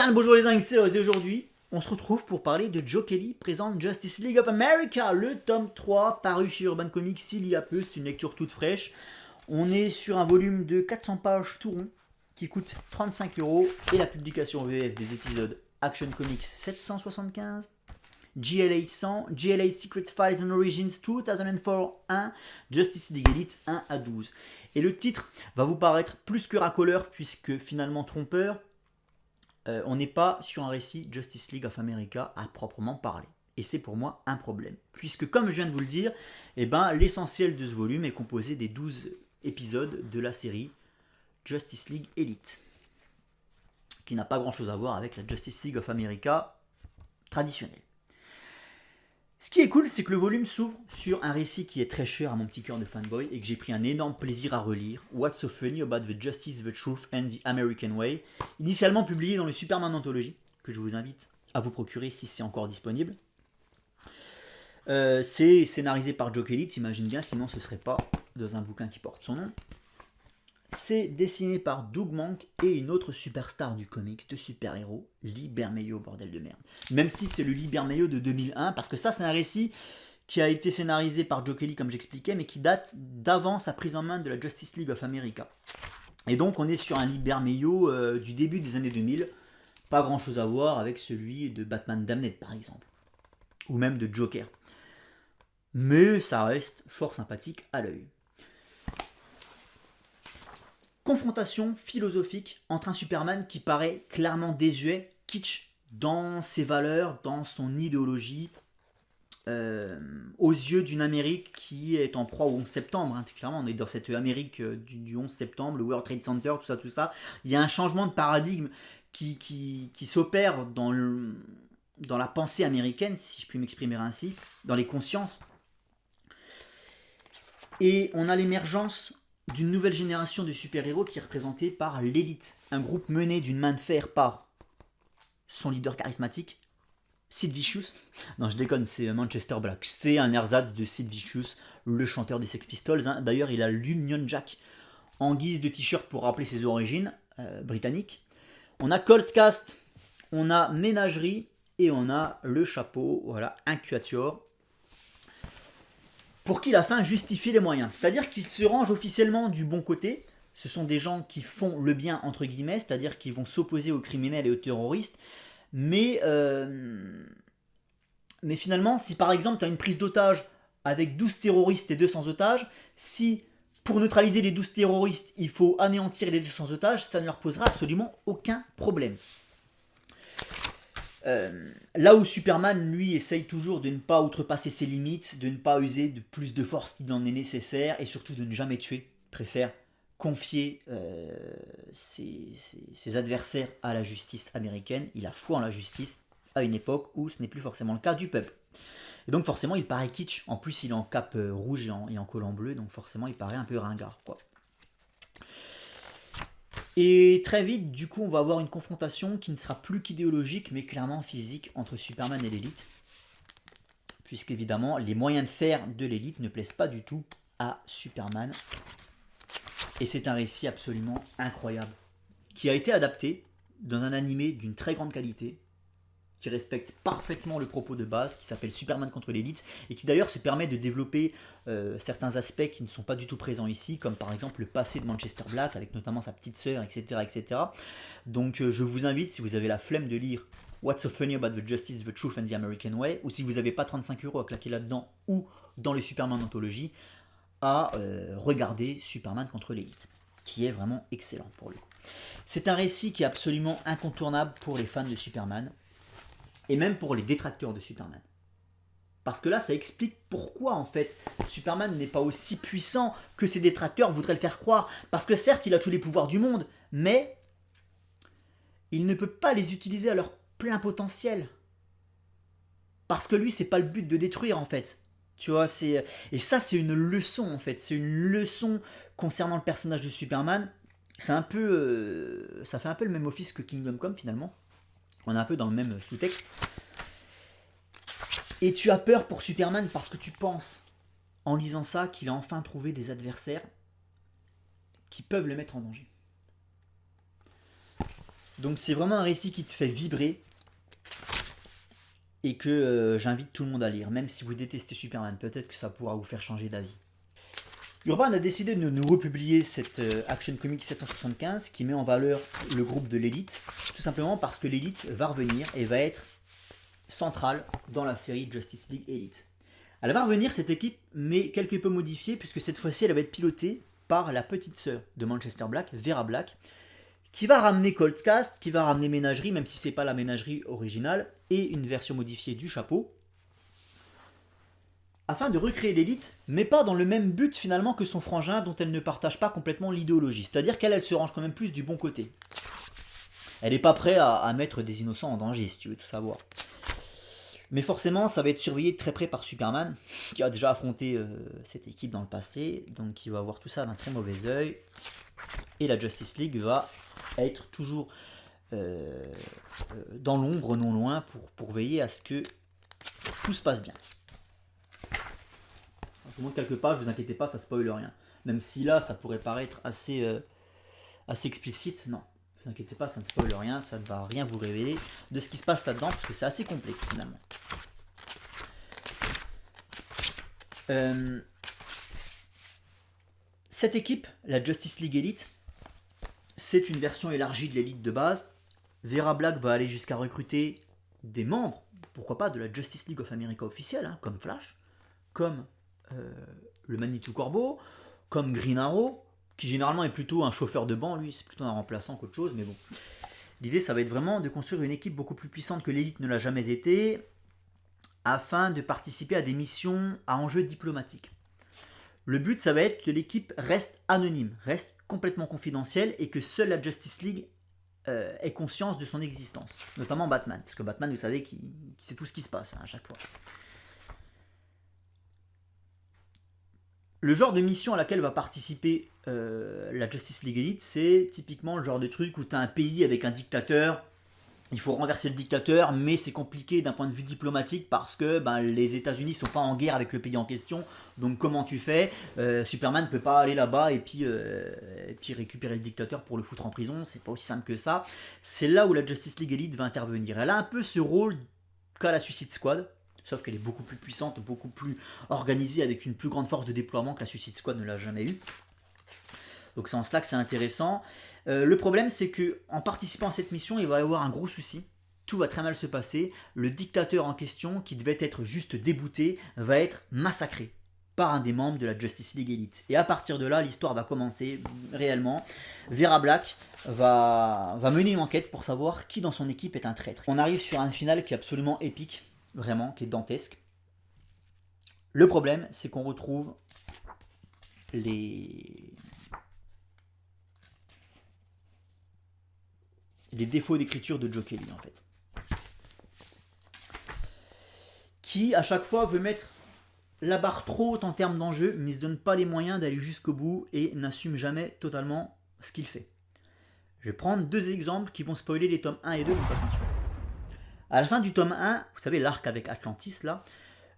Bien le bonjour les inxers, et aujourd'hui on se retrouve pour parler de Joe Kelly présente Justice League of America, le tome 3 paru chez Urban Comics il y a peu, c'est une lecture toute fraîche. On est sur un volume de 400 pages tout rond qui coûte 35€ et la publication VF des épisodes Action Comics 775, GLA 100, GLA Secret Files and Origins 2004 1, Justice League Elite 1 à 12. Et le titre va vous paraître plus que racoleur puisque finalement trompeur. On n'est pas sur un récit Justice League of America à proprement parler. Et c'est pour moi un problème. Puisque comme je viens de vous le dire, l'essentiel de ce volume est composé des 12 épisodes de la série Justice League Elite. Qui n'a pas grand chose à voir avec la Justice League of America traditionnelle. Ce qui est cool, c'est que le volume s'ouvre sur un récit qui est très cher à mon petit cœur de fanboy et que j'ai pris un énorme plaisir à relire. What's so funny about the justice, the truth and the American way, initialement publié dans le Superman Anthology, que je vous invite à vous procurer si c'est encore disponible. C'est scénarisé par Joe Kelly, t'imagines bien, sinon ce serait pas dans un bouquin qui porte son nom. C'est dessiné par Doug Mahnke et une autre superstar du comics de super-héros, Lee Bermejo, bordel de merde. Même si c'est le Lee Bermejo de 2001, parce que ça c'est un récit qui a été scénarisé par Joe Kelly comme j'expliquais, mais qui date d'avant sa prise en main de la Justice League of America. Et donc on est sur un Lee Bermejo du début des années 2000, pas grand chose à voir avec celui de Batman Damned par exemple, ou même de Joker. Mais ça reste fort sympathique à l'œil. Confrontation philosophique entre un Superman qui paraît clairement désuet, kitsch, dans ses valeurs, dans son idéologie, aux yeux d'une Amérique qui est en proie au 11 septembre. Hein. Clairement, on est dans cette Amérique du 11 septembre, le World Trade Center, tout ça. Il y a un changement de paradigme qui s'opère dans la pensée américaine, si je puis m'exprimer ainsi, dans les consciences. Et on a l'émergence d'une nouvelle génération de super-héros qui est représentée par l'élite, un groupe mené d'une main de fer par son leader charismatique, Sid Vicious. Non, je déconne, c'est Manchester Black. C'est un ersatz de Sid Vicious, le chanteur des Sex Pistols. Hein. D'ailleurs, il a l'Union Jack en guise de t-shirt pour rappeler ses origines britanniques. On a Colt Cast, on a Ménagerie et on a le chapeau, voilà, un quatuor. Pour qui la fin justifie les moyens. C'est-à-dire qu'ils se rangent officiellement du bon côté. Ce sont des gens qui font le bien, entre guillemets, c'est-à-dire qu'ils vont s'opposer aux criminels et aux terroristes. Mais finalement, si par exemple tu as une prise d'otage avec 12 terroristes et 200 otages, si pour neutraliser les 12 terroristes, il faut anéantir les 200 otages, ça ne leur posera absolument aucun problème. Là où Superman, lui, essaye toujours de ne pas outrepasser ses limites, de ne pas user de plus de force qu'il en est nécessaire, et surtout de ne jamais tuer, préfère confier ses adversaires à la justice américaine. Il a foi en la justice à une époque où ce n'est plus forcément le cas du peuple. Et donc forcément, il paraît kitsch. En plus, il est en cape rouge et en collant bleu, donc forcément, il paraît un peu ringard, quoi. Et très vite, du coup, on va avoir une confrontation qui ne sera plus qu'idéologique, mais clairement physique entre Superman et l'élite. Puisqu'évidemment, les moyens de faire de l'élite ne plaisent pas du tout à Superman. Et c'est un récit absolument incroyable, qui a été adapté dans un animé d'une très grande qualité, qui respecte parfaitement le propos de base, qui s'appelle Superman contre l'élite, et qui d'ailleurs se permet de développer certains aspects qui ne sont pas du tout présents ici, comme par exemple le passé de Manchester Black, avec notamment sa petite sœur, etc. Donc je vous invite, si vous avez la flemme de lire What's so funny about the justice, the truth and the American way, ou si vous n'avez pas 35€ à claquer là-dedans, ou dans le Superman Anthology, à regarder Superman contre l'élite, qui est vraiment excellent pour le coup. C'est un récit qui est absolument incontournable pour les fans de Superman, et même pour les détracteurs de Superman. Parce que là, ça explique pourquoi, en fait, Superman n'est pas aussi puissant que ses détracteurs voudraient le faire croire. Parce que certes, il a tous les pouvoirs du monde, mais il ne peut pas les utiliser à leur plein potentiel. Parce que lui, c'est pas le but de détruire, en fait. Tu vois, et ça, c'est une leçon, en fait. C'est une leçon concernant le personnage de Superman. C'est un peu... ça fait un peu le même office que Kingdom Come, finalement. On est un peu dans le même sous-texte. Et tu as peur pour Superman parce que tu penses, en lisant ça, qu'il a enfin trouvé des adversaires qui peuvent le mettre en danger. Donc c'est vraiment un récit qui te fait vibrer et que j'invite tout le monde à lire. Même si vous détestez Superman, peut-être que ça pourra vous faire changer d'avis. Urban a décidé de nous republier cette Action Comics 775 qui met en valeur le groupe de l'élite, tout simplement parce que l'élite va revenir et va être centrale dans la série Justice League Elite. Elle va revenir cette équipe, mais quelque peu modifiée, puisque cette fois-ci elle va être pilotée par la petite sœur de Manchester Black, Vera Black, qui va ramener Cold Cast, qui va ramener Ménagerie, même si c'est pas la Ménagerie originale, et une version modifiée du chapeau, afin de recréer l'élite, mais pas dans le même but finalement que son frangin dont elle ne partage pas complètement l'idéologie. C'est-à-dire qu'elle se range quand même plus du bon côté. Elle n'est pas prête à mettre des innocents en danger, si tu veux tout savoir. Mais forcément, ça va être surveillé de très près par Superman, qui a déjà affronté cette équipe dans le passé, donc il va voir tout ça d'un très mauvais œil. Et la Justice League va être toujours dans l'ombre, non loin, pour veiller à ce que tout se passe bien. Je vous montre quelques pages, ne vous inquiétez pas, ça spoil rien. Même si là, ça pourrait paraître assez explicite, non. Ne vous inquiétez pas, ça ne spoil rien, ça ne va rien vous révéler de ce qui se passe là-dedans, parce que c'est assez complexe finalement. Cette équipe, la Justice League Elite, c'est une version élargie de l'élite de base. Vera Black va aller jusqu'à recruter des membres, pourquoi pas, de la Justice League of America officielle, hein, comme Flash, comme le Manitou Corbeau, comme Green Arrow, qui généralement est plutôt un chauffeur de banc, lui c'est plutôt un remplaçant qu'autre chose, mais bon. L'idée ça va être vraiment de construire une équipe beaucoup plus puissante que l'élite ne l'a jamais été, afin de participer à des missions à enjeux diplomatiques. Le but ça va être que l'équipe reste anonyme, reste complètement confidentielle et que seule la Justice League ait conscience de son existence, notamment Batman, parce que Batman vous savez qu'il sait tout ce qui se passe hein, à chaque fois. Le genre de mission à laquelle va participer la Justice League Elite, c'est typiquement le genre de truc où tu as un pays avec un dictateur, il faut renverser le dictateur, mais c'est compliqué d'un point de vue diplomatique parce que les États-Unis ne sont pas en guerre avec le pays en question, donc comment tu fais Superman ne peut pas aller là-bas et puis récupérer le dictateur pour le foutre en prison, c'est pas aussi simple que ça. C'est là où la Justice League Elite va intervenir. Elle a un peu ce rôle qu'a la Suicide Squad, sauf qu'elle est beaucoup plus puissante, beaucoup plus organisée, avec une plus grande force de déploiement que la Suicide Squad ne l'a jamais eu. Donc c'est en cela que c'est intéressant. Le problème c'est que en participant à cette mission, il va y avoir un gros souci. Tout va très mal se passer. Le dictateur en question, qui devait être juste débouté, va être massacré par un des membres de la Justice League Elite. Et à partir de là, l'histoire va commencer réellement. Vera Black va mener une enquête pour savoir qui dans son équipe est un traître. On arrive sur un final qui est absolument épique. Vraiment, qui est dantesque. Le problème, c'est qu'on retrouve les défauts d'écriture de Joe Kelly, en fait. Qui, à chaque fois, veut mettre la barre trop haute en termes d'enjeu, mais ne se donne pas les moyens d'aller jusqu'au bout et n'assume jamais totalement ce qu'il fait. Je vais prendre deux exemples qui vont spoiler les tomes 1 et 2, donc attention. À la fin du tome 1, vous savez l'arc avec Atlantis là,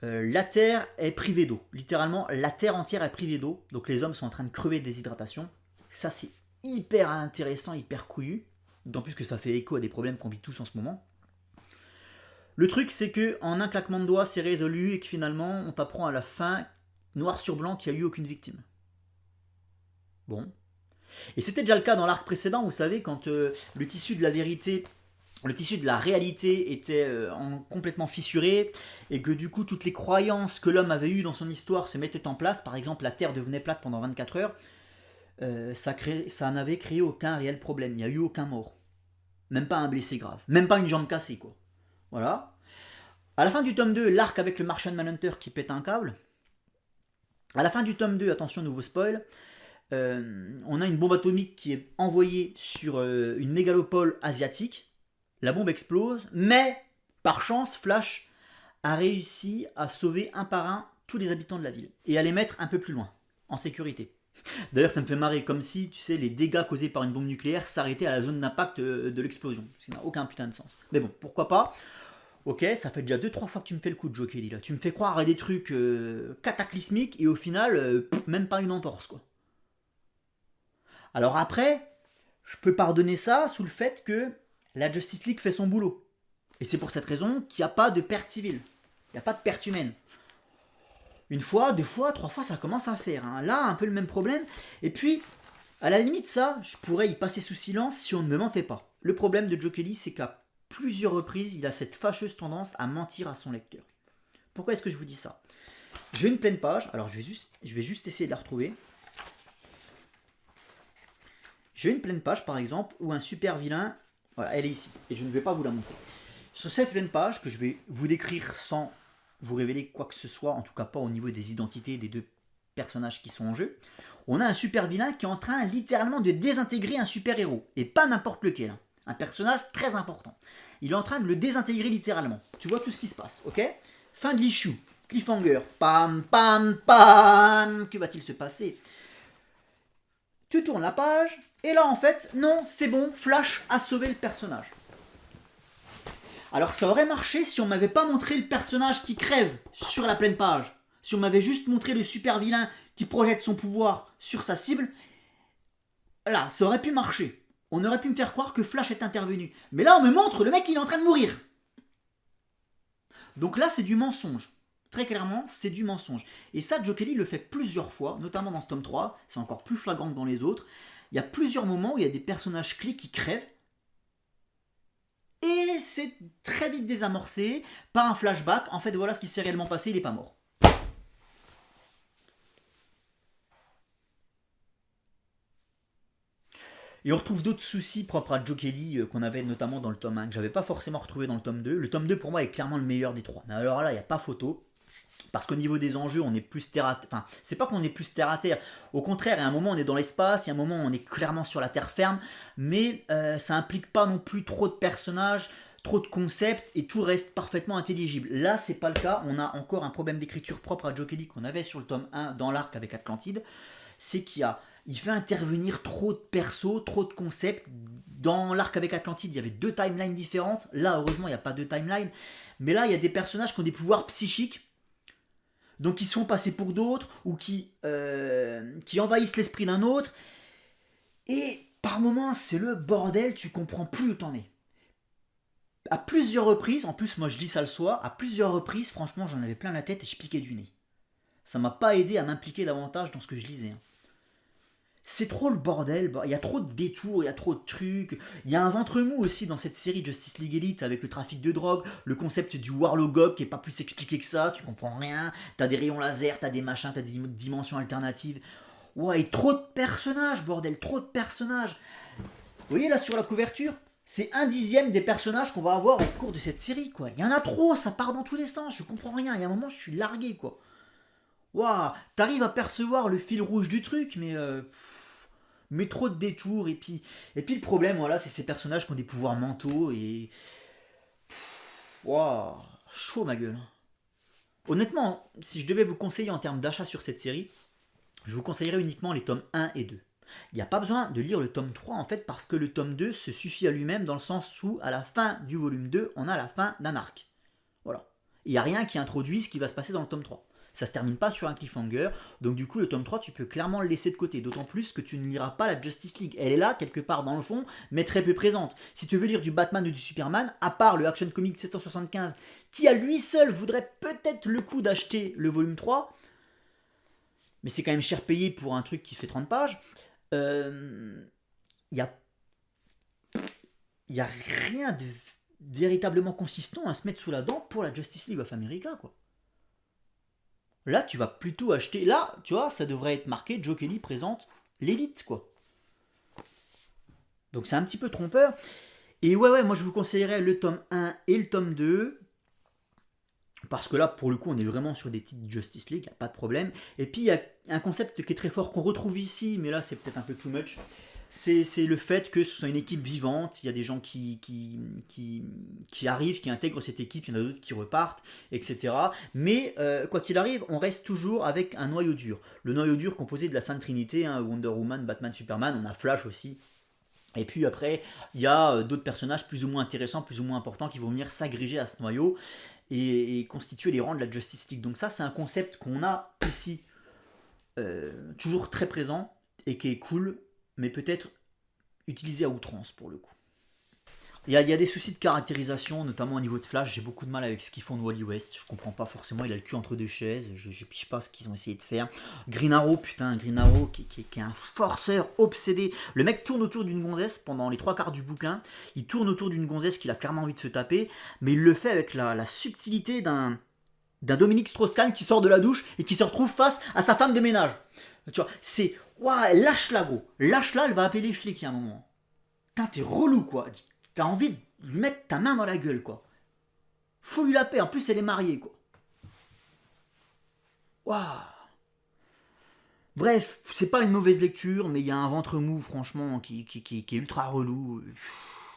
la Terre est privée d'eau. Littéralement, la Terre entière est privée d'eau. Donc les hommes sont en train de crever de déshydratation. Ça c'est hyper intéressant, hyper couillu. D'autant plus que ça fait écho à des problèmes qu'on vit tous en ce moment. Le truc c'est que en un claquement de doigts c'est résolu et que finalement on t'apprend à la fin, noir sur blanc, qu'il n'y a eu aucune victime. Bon. Et c'était déjà le cas dans l'arc précédent, vous savez, quand le tissu de la vérité... Le tissu de la réalité était complètement fissuré et que du coup toutes les croyances que l'homme avait eues dans son histoire se mettaient en place. Par exemple, la Terre devenait plate pendant 24 heures. Ça n'avait créé aucun réel problème. Il n'y a eu aucun mort. Même pas un blessé grave. Même pas une jambe cassée, quoi. Voilà. À la fin du tome 2, l'arc avec le Martian Manhunter qui pète un câble. À la fin du tome 2, attention, nouveau spoil, on a une bombe atomique qui est envoyée sur une mégalopole asiatique. La bombe explose, mais par chance, Flash a réussi à sauver un par un tous les habitants de la ville et à les mettre un peu plus loin, en sécurité. D'ailleurs, ça me fait marrer, comme si, tu sais, les dégâts causés par une bombe nucléaire s'arrêtaient à la zone d'impact de l'explosion. Ça n'a aucun putain de sens. Mais bon, pourquoi pas. Ok, ça fait déjà 2-3 fois que tu me fais le coup de Joe Kelly là. Tu me fais croire à des trucs cataclysmiques et au final, même pas une entorse, quoi. Alors après, je peux pardonner ça sous le fait que la Justice League fait son boulot. Et c'est pour cette raison qu'il n'y a pas de perte civile. Il n'y a pas de perte humaine. Une fois, deux fois, trois fois, ça commence à faire. Hein. Là, un peu le même problème. Et puis, à la limite, ça, je pourrais y passer sous silence si on ne me mentait pas. Le problème de Joe Kelly, c'est qu'à plusieurs reprises, il a cette fâcheuse tendance à mentir à son lecteur. Pourquoi est-ce que je vous dis ça? J'ai une pleine page. Alors, je vais juste essayer de la retrouver. J'ai une pleine page, par exemple, où un super vilain... Voilà, elle est ici. Et je ne vais pas vous la montrer. Sur cette pleine page, que je vais vous décrire sans vous révéler quoi que ce soit, en tout cas pas au niveau des identités des deux personnages qui sont en jeu, on a un super vilain qui est en train littéralement de désintégrer un super héros. Et pas n'importe lequel. Hein. Un personnage très important. Il est en train de le désintégrer littéralement. Tu vois tout ce qui se passe, ok? Fin de l'issue. Cliffhanger. Pam, pam, pam. Que va-t-il se passer? Tu tournes la page, et là en fait, non, c'est bon, Flash a sauvé le personnage. Alors ça aurait marché si on m'avait pas montré le personnage qui crève sur la pleine page. Si on m'avait juste montré le super vilain qui projette son pouvoir sur sa cible, là, ça aurait pu marcher. On aurait pu me faire croire que Flash est intervenu. Mais là, on me montre le mec qui est en train de mourir. Donc là, c'est du mensonge. Très clairement, c'est du mensonge. Et ça, Joe Kelly le fait plusieurs fois, notamment dans ce tome 3, c'est encore plus flagrant que dans les autres. Il y a plusieurs moments où il y a des personnages clés qui crèvent, et c'est très vite désamorcé par un flashback. En fait, voilà ce qui s'est réellement passé, il n'est pas mort. Et on retrouve d'autres soucis propres à Joe Kelly qu'on avait notamment dans le tome 1, que j'avais pas forcément retrouvé dans le tome 2. Le tome 2 pour moi est clairement le meilleur des trois. Mais alors là, il n'y a pas photo. Parce qu'au niveau des enjeux, on est plus terre à terre. Enfin, c'est pas qu'on est plus terre à terre. Au contraire, il y a un moment, on est dans l'espace, il y a un moment, on est clairement sur la terre ferme. Mais ça implique pas non plus trop de personnages, trop de concepts, et tout reste parfaitement intelligible. Là, c'est pas le cas. On a encore un problème d'écriture propre à Joe Kelly qu'on avait sur le tome 1 dans l'arc avec Atlantide. C'est il fait intervenir trop de persos, trop de concepts. Dans l'arc avec Atlantide, il y avait deux timelines différentes. Là, heureusement, il n'y a pas deux timelines. Mais là, il y a des personnages qui ont des pouvoirs psychiques. Donc qui sont passés pour d'autres, ou qui envahissent l'esprit d'un autre. Et par moments, c'est le bordel, tu comprends plus où t'en es. À plusieurs reprises, en plus moi je lis ça le soir, à plusieurs reprises, franchement j'en avais plein la tête et je piquais du nez. Ça m'a pas aidé à m'impliquer davantage dans ce que je lisais. Hein. C'est trop le bordel, il y a trop de détours, il y a trop de trucs. Il y a un ventre mou aussi dans cette série Justice League Elite avec le trafic de drogue, le concept du Warlogog qui est pas plus expliqué que ça, tu comprends rien. T'as des rayons laser, t'as des machins, t'as des dimensions alternatives. Ouais, et trop de personnages, bordel, trop de personnages. Vous voyez là sur la couverture, c'est 1/10 des personnages qu'on va avoir au cours de cette série, quoi. Il y en a trop, ça part dans tous les sens, je comprends rien. Il y a un moment, je suis largué, quoi. Waouh, t'arrives à percevoir le fil rouge du truc, mais trop de détours. Et puis le problème, voilà, c'est ces personnages qui ont des pouvoirs mentaux et... Waouh, chaud ma gueule. Honnêtement, si je devais vous conseiller en termes d'achat sur cette série, je vous conseillerais uniquement les tomes 1 et 2. Il n'y a pas besoin de lire le tome 3 en fait, parce que le tome 2 se suffit à lui-même dans le sens où, à la fin du volume 2, on a la fin d'un arc. Voilà. Il n'y a rien qui introduit ce qui va se passer dans le tome 3. Ça se termine pas sur un cliffhanger, donc du coup le tome 3 tu peux clairement le laisser de côté, d'autant plus que tu ne liras pas la Justice League. Elle est là quelque part dans le fond, mais très peu présente. Si tu veux lire du Batman ou du Superman, à part le Action Comics 775, qui à lui seul voudrait peut-être le coup d'acheter le volume 3, mais c'est quand même cher payé pour un truc qui fait 30 pages, il y a rien de véritablement consistant à se mettre sous la dent pour la Justice League of America, quoi. Là, tu vas plutôt acheter... Là, tu vois, ça devrait être marqué Joe Kelly présente l'élite, quoi. Donc c'est un petit peu trompeur. Et ouais, moi je vous conseillerais le tome 1 et le tome 2. Parce que là, pour le coup, on est vraiment sur des titres Justice League, il n'y a pas de problème. Et puis, il y a un concept qui est très fort, qu'on retrouve ici, mais là, c'est peut-être un peu too much. C'est le fait que ce soit une équipe vivante, il y a des gens qui arrivent, qui intègrent cette équipe, il y en a d'autres qui repartent, etc. Mais, quoi qu'il arrive, on reste toujours avec un noyau dur. Le noyau dur composé de la Sainte Trinité, hein, Wonder Woman, Batman, Superman, on a Flash aussi. Et puis après, il y a d'autres personnages plus ou moins intéressants, plus ou moins importants, qui vont venir s'agréger à ce noyau et constituer les rangs de la Justice League. Donc ça, c'est un concept qu'on a ici, toujours très présent, et qui est cool, mais peut-être utilisé à outrance pour le coup. Il y a des soucis de caractérisation, notamment au niveau de Flash. J'ai beaucoup de mal avec ce qu'ils font de Wally West. Je comprends pas forcément. Il a le cul entre deux chaises. Je piche pas ce qu'ils ont essayé de faire. Green Arrow, putain, Green Arrow qui est un forceur obsédé. Le mec tourne autour d'une gonzesse pendant les 3 quarts du bouquin. Il tourne autour d'une gonzesse qu'il a clairement envie de se taper. Mais il le fait avec la subtilité d'un Dominique Strauss-Kahn qui sort de la douche et qui se retrouve face à sa femme de ménage. Tu vois, c'est... Ouah, lâche-la, gros. Lâche-la, elle va appeler les flics à un moment. Putain, t'es relou, quoi. T'as envie de lui mettre ta main dans la gueule, quoi. Faut lui la paix. En plus, elle est mariée, quoi. Waouh. Bref, c'est pas une mauvaise lecture, mais il y a un ventre mou, franchement, qui est ultra relou,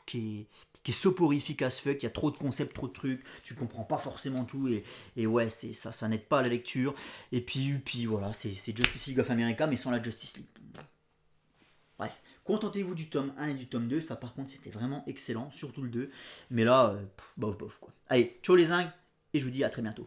qui est soporifique as fuck. Il y a trop de concepts, trop de trucs, tu comprends pas forcément tout, et ouais, ça n'aide pas à la lecture. Et puis voilà, c'est Justice League of America, mais sans la Justice League. Bref, contentez-vous du tome 1 et du tome 2, ça par contre c'était vraiment excellent, surtout le 2. Mais là, bof bof quoi. Allez, ciao les zingues, et je vous dis à très bientôt.